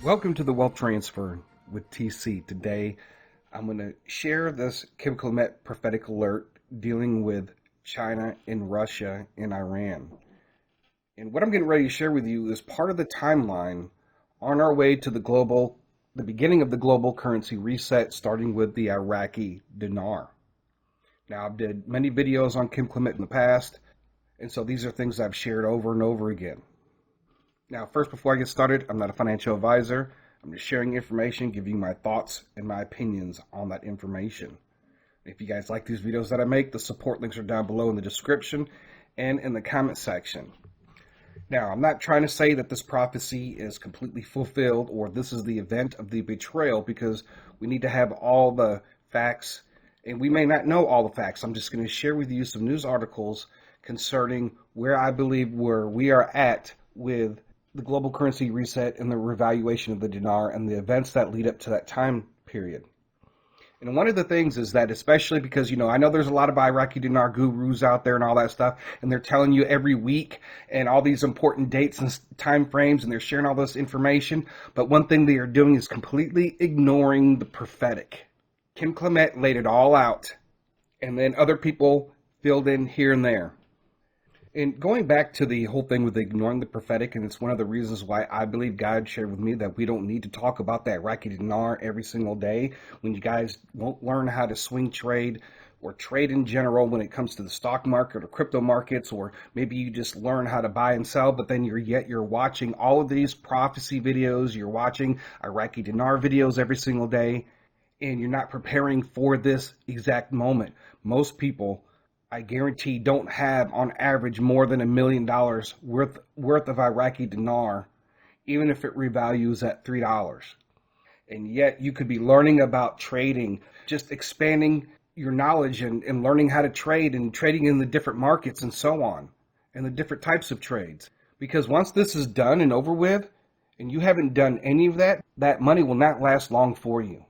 Welcome to the Wealth Transfer with TC. Today, I'm going to share this Clement prophetic alert dealing with China and Russia and Iran. And what I'm getting ready to share with you is part of the timeline on our way to the beginning of the global currency reset, starting with the Iraqi dinar. Now, I've did many videos on Clement in the past, and so these are things I've shared over and over again. Now, first, before I get started, I'm not a financial advisor. I'm just sharing information, giving you my thoughts and my opinions on that information. If you guys like these videos that I make, the support links are down below in the description and in the comment section. Now, I'm not trying to say that this prophecy is completely fulfilled or this is the event of the betrayal, because we need to have all the facts, and we may not know all the facts. I'm just going to share with you some news articles concerning where I believe we are at with the global currency reset and the revaluation of the dinar and the events that lead up to that time period. And one of the things is that, especially because, I know there's a lot of Iraqi dinar gurus out there and all that stuff, and they're telling you every week and all these important dates and time frames, and they're sharing all this information. But one thing they are doing is completely ignoring the prophetic. Clement laid it all out, and then other people filled in here and there. And going back to the whole thing with ignoring the prophetic, and it's one of the reasons why I believe God shared with me that we don't need to talk about that Iraqi dinar every single day when you guys won't learn how to swing trade or trade in general when it comes to the stock market or crypto markets, or maybe you just learn how to buy and sell, but then you're watching all of these prophecy videos, you're watching Iraqi dinar videos every single day, and you're not preparing for this exact moment. Most people, I guarantee, don't have on average more than $1 million worth of Iraqi dinar, even if it revalues at $3. And yet you could be learning about trading, just expanding your knowledge and learning how to trade and trading in the different markets and so on, and the different types of trades. Because once this is done and over with, and you haven't done any of that, that money will not last long for you.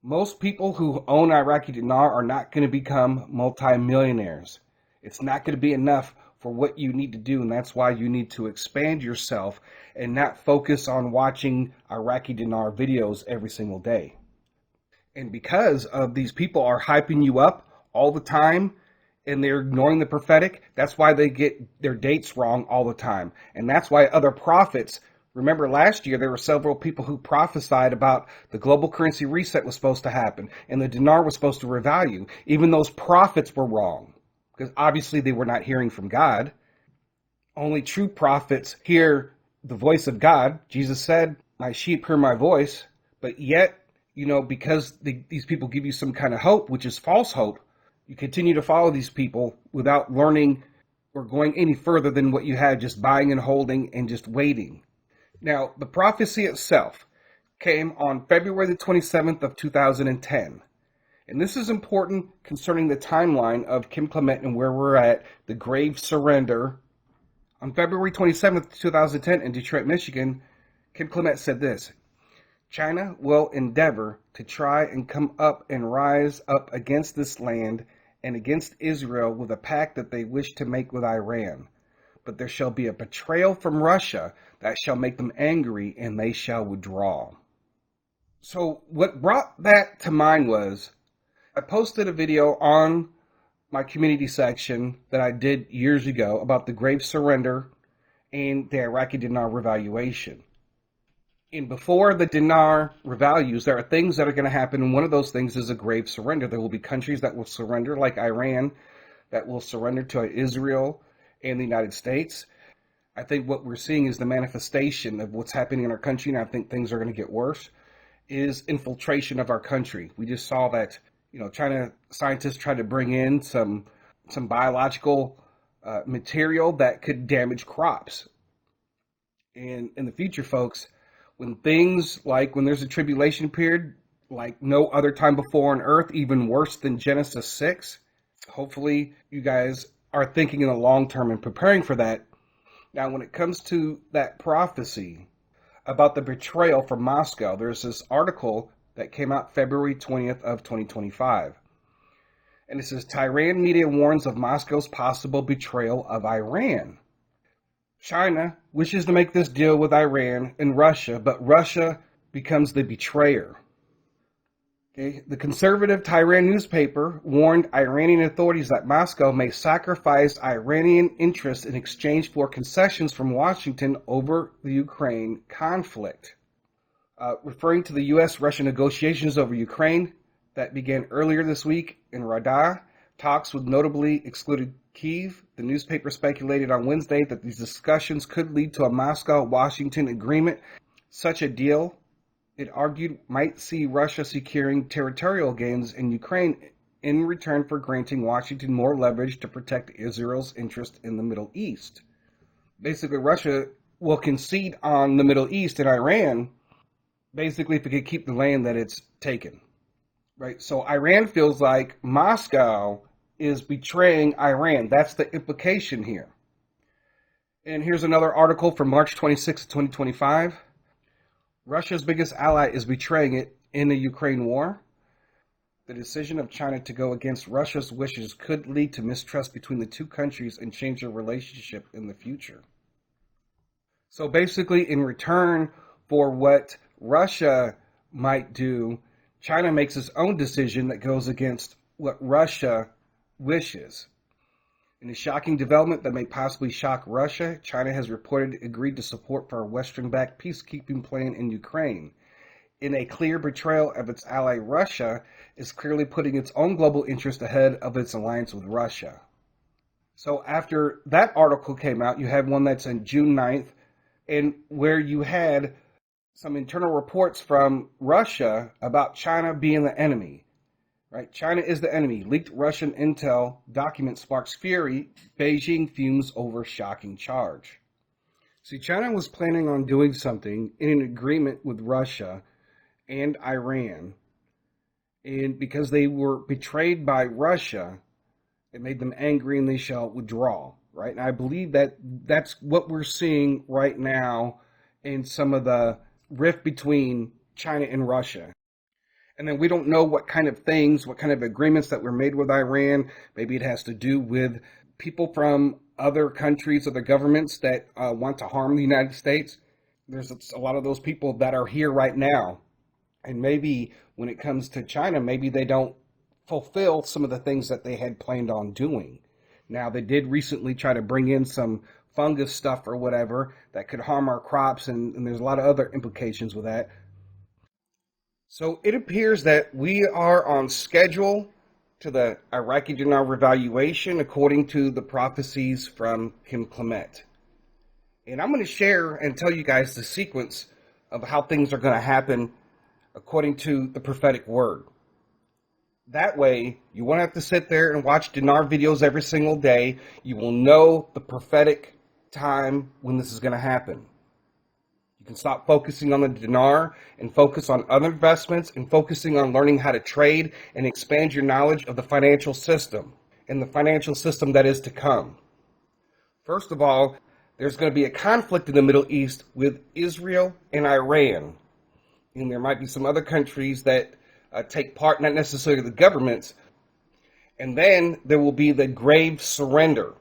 Most people who own Iraqi dinar are not going to become multimillionaires. It's not going to be enough for what you need to do, and that's why you need to expand yourself and not focus on watching Iraqi dinar videos every single day. And because of these people are hyping you up all the time and they're ignoring the prophetic, that's why they get their dates wrong all the time. And that's why other prophets, remember last year, there were several people who prophesied about the global currency reset was supposed to happen and the dinar was supposed to revalue. Even those prophets were wrong, because obviously they were not hearing from God. Only true prophets hear the voice of God. Jesus said, "My sheep hear my voice." But yet, because these people give you some kind of hope, which is false hope, you continue to follow these people without learning or going any further than what you had, just buying and holding and just waiting. Now, the prophecy itself came on February the 27th of 2010. And this is important concerning the timeline of Clement and where we're at, the grave surrender. On February 27th, 2010 in Detroit, Michigan, Clement said this: "China will endeavor to try and come up and rise up against this land and against Israel with a pact that they wish to make with Iran. But there shall be a betrayal from Russia that shall make them angry, and they shall withdraw." So what brought that to mind was, I posted a video on my community section that I did years ago about the grave surrender and the Iraqi dinar revaluation. And before the dinar revalues, there are things that are going to happen, and one of those things is a grave surrender. There will be countries that will surrender, like Iran, that will surrender to Israel and the United States. I think what we're seeing is the manifestation of what's happening in our country, and I think things are going to get worse, is infiltration of our country. We just saw that, scientists try to bring in some biological material that could damage crops. And in the future, folks, when there's a tribulation period like no other time before on earth, even worse than Genesis 6, hopefully you guys are thinking in the long term and preparing for that. Now, when it comes to that prophecy about the betrayal from Moscow, there's this article that came out February 20th of 2025. And it says, Tehran media warns of Moscow's possible betrayal of Iran. China wishes to make this deal with Iran and Russia, but Russia becomes the betrayer. Okay. The conservative Tehran newspaper warned Iranian authorities that Moscow may sacrifice Iranian interests in exchange for concessions from Washington over the Ukraine conflict. Referring to the U.S.-Russia negotiations over Ukraine that began earlier this week in Rada, talks with notably excluded Kyiv, the newspaper speculated on Wednesday that these discussions could lead to a Moscow-Washington agreement. Such a deal, it argued, might see Russia securing territorial gains in Ukraine in return for granting Washington more leverage to protect Israel's interest in the Middle East. Basically, Russia will concede on the Middle East and Iran, basically if it could keep the land that it's taken. Right? So Iran feels like Moscow is betraying Iran. That's the implication here. And here's another article from March 26, 2025. Russia's biggest ally is betraying it in the Ukraine war. The decision of China to go against Russia's wishes could lead to mistrust between the two countries and change their relationship in the future. So basically, in return for what Russia might do, China makes its own decision that goes against what Russia wishes. In a shocking development that may possibly shock Russia, China has reportedly agreed to support for a Western-backed peacekeeping plan in Ukraine. In a clear betrayal of its ally Russia, is clearly putting its own global interest ahead of its alliance with Russia. So after that article came out, you had one that's on June 9th, and where you had some internal reports from Russia about China being the enemy. Right? China is the enemy. Leaked Russian intel document sparks fury. Beijing fumes over shocking charge. See, China was planning on doing something in an agreement with Russia and Iran. And because they were betrayed by Russia, it made them angry and they shall withdraw. Right? And I believe that that's what we're seeing right now in some of the rift between China and Russia. And then we don't know what kind of things, what kind of agreements that were made with Iran. Maybe it has to do with people from other countries, other governments that want to harm the United States. There's a lot of those people that are here right now. And maybe when it comes to China, maybe they don't fulfill some of the things that they had planned on doing. Now, they did recently try to bring in some fungus stuff or whatever that could harm our crops, and there's a lot of other implications with that. So it appears that we are on schedule to the Iraqi dinar revaluation according to the prophecies from Kim Clement. And I'm going to share and tell you guys the sequence of how things are going to happen according to the prophetic word. That way, you won't have to sit there and watch dinar videos every single day. You will know the prophetic time when this is going to happen. You can stop focusing on the dinar and focus on other investments and focusing on learning how to trade and expand your knowledge of the financial system and the financial system that is to come. First of all, there's going to be a conflict in the Middle East with Israel and Iran. And there might be some other countries that take part, not necessarily the governments. And then there will be the grave surrender,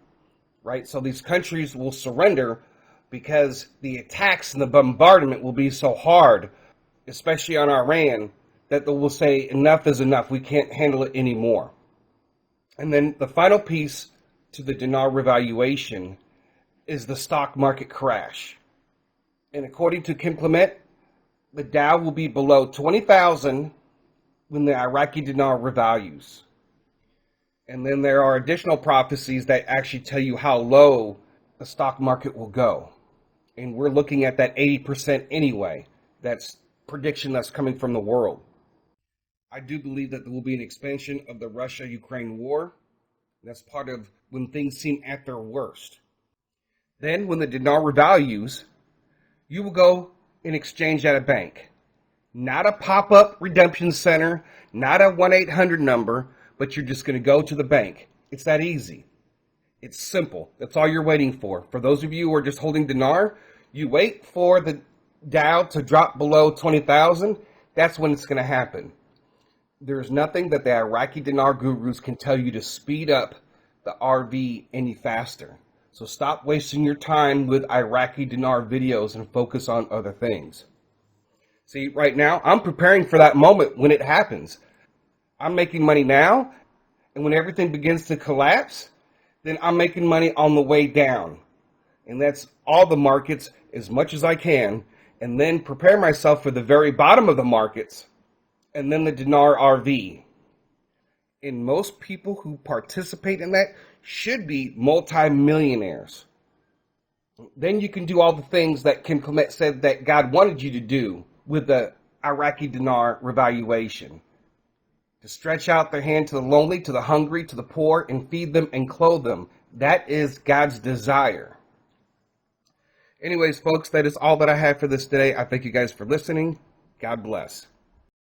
right? So these countries will surrender because the attacks and the bombardment will be so hard, especially on Iran, that they will say enough is enough. We can't handle it anymore. And then the final piece to the dinar revaluation is the stock market crash. And according to Kim Clement, the Dow will be below 20,000 when the Iraqi dinar revalues. And then there are additional prophecies that actually tell you how low the stock market will go. And we're looking at that 80% anyway. That's prediction that's coming from the world. I do believe that there will be an expansion of the Russia-Ukraine war. That's part of when things seem at their worst. Then when the dinar revalues, you will go and exchange at a bank. Not a pop-up redemption center, not a 1-800 number, but you're just going to go to the bank. It's that easy. It's simple. That's all you're waiting for. For those of you who are just holding dinar, you wait for the Dow to drop below 20,000. That's when it's going to happen. There's nothing that the Iraqi dinar gurus can tell you to speed up the RV any faster. So stop wasting your time with Iraqi dinar videos and focus on other things. See, right now, I'm preparing for that moment when it happens. I'm making money now, and when everything begins to collapse, then I'm making money on the way down. And that's all the markets as much as I can, and then prepare myself for the very bottom of the markets, and then the Dinar RV. And most people who participate in that should be multimillionaires. Then you can do all the things that Kim Clement said that God wanted you to do with the Iraqi dinar revaluation. To stretch out their hand to the lonely, to the hungry, to the poor, and feed them and clothe them. That is God's desire. Anyways, folks, that is all that I have for this today. I thank you guys for listening. God bless.